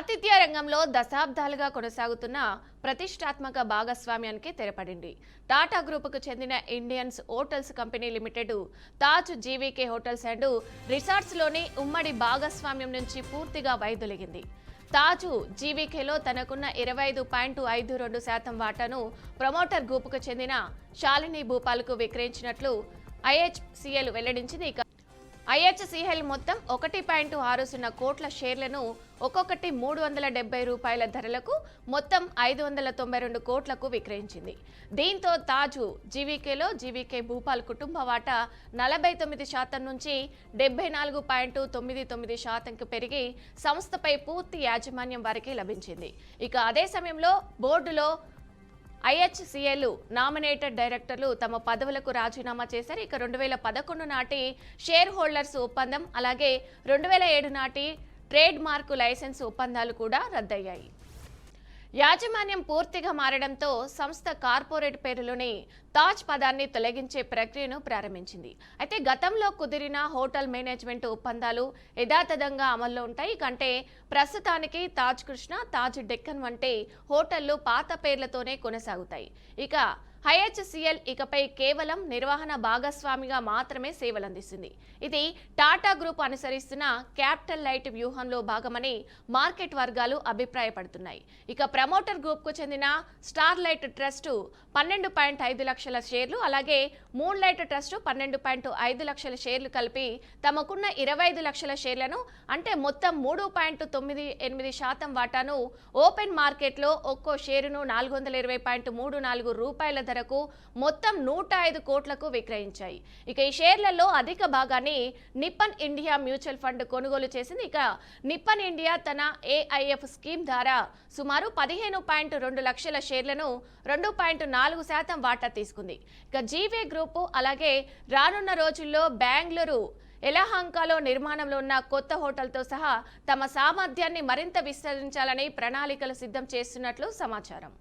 ఆతిథ్య రంగంలో దశాబ్దాలుగా కొనసాగుతున్న ప్రతిష్టాత్మక భాగస్వామ్యానికి తెరపడింది. టాటా గ్రూపుకు చెందిన Indians hotels company limited Taj GVK hotels and రిసార్ట్స్లోని ఉమ్మడి భాగస్వామ్యం నుంచి పూర్తిగా వైదొలిగింది. తాజు జీవీకేలో తనకున్న 25.52% వాటాను ప్రమోటర్ గ్రూపుకు చెందిన శాలిని భూపాల్కు విక్రయించినట్లు ఐహెచ్సిఎల్ వెల్లడించింది. ఐహెచ్సిఎల్ మొత్తం 1.60 కోట్ల షేర్లను ఒక్కొక్కటి రూ. 370 ధరలకు మొత్తం 592 కోట్లకు విక్రయించింది. దీంతో తాజు జీవీకేలో జీవీకే భూపాల్ కుటుంబ వాటా 49% నుంచి 74.99%కి పెరిగి సంస్థపై పూర్తి యాజమాన్యం వారికి లభించింది. ఇక అదే సమయంలో బోర్డులో ఐహెచ్సిఎల్ నామినేటెడ్ డైరెక్టర్లు తమ పదవులకు రాజీనామా చేశారు. ఇక 2011 నాటి షేర్ హోల్డర్స్ ఒప్పందం అలాగే 2007 నాటి ట్రేడ్ మార్కు లైసెన్స్ ఒప్పందాలు కూడా రద్దయ్యాయి. యాజమాన్యం పూర్తిగా మారడంతో సంస్థ కార్పొరేట్ పేరులోని తాజ్ పదాన్ని తొలగించే ప్రక్రియను ప్రారంభించింది. అయితే గతంలో కుదిరిన హోటల్ మేనేజ్మెంట్ ఒప్పందాలు యథాతథంగా అమల్లో ఉంటాయి. కంటే ప్రస్తుతానికి తాజ్ కృష్ణ, తాజ్ డెక్కన్ వంటి హోటళ్లు పాత పేర్లతోనే కొనసాగుతాయి. ఇక ఐహెచ్సిఎల్ ఇకపై కేవలం నిర్వహణ భాగస్వామిగా మాత్రమే సేవలందిస్తుంది. ఇది టాటా గ్రూప్ అనుసరిస్తున్న క్యాపిటల్ లైట్ వ్యూహంలో భాగమని మార్కెట్ వర్గాలు అభిప్రాయపడుతున్నాయి. ఇక ప్రమోటర్ గ్రూప్కు చెందిన స్టార్ లైట్ ట్రస్ట్ 12.5 లక్షల షేర్లు అలాగే మూన్ లైట్ ట్రస్ట్ 12.5 లక్షల షేర్లు కలిపి తమకున్న 25 లక్షల షేర్లను అంటే మొత్తం 3.98% వాటాను ఓపెన్ మార్కెట్లో ఒక్కో షేరును 420.34 రూపాయల ధరకు మొత్తం 105 కోట్లకు విక్రయించాయి. ఇక ఈ షేర్లలో అధిక భాగాన్ని నిప్పన్ ఇండియా మ్యూచువల్ ఫండ్ కొనుగోలు చేసింది. ఇక నిప్పన్ ఇండియా తన ఏఐఎఫ్ స్కీమ్ ద్వారా సుమారు 15.2 లక్షల షేర్లను 2.4% వాటా తీసుకుంది. ఇక జీవే గ్రూపు అలాగే రానున్న రోజుల్లో బెంగళూరు ఎలహంకలో నిర్మాణంలో ఉన్న కొత్త హోటల్తో సహా తమ సామర్థ్యాన్ని మరింత విస్తరించాలని ప్రణాళికలు సిద్ధం చేస్తున్నట్లు సమాచారం.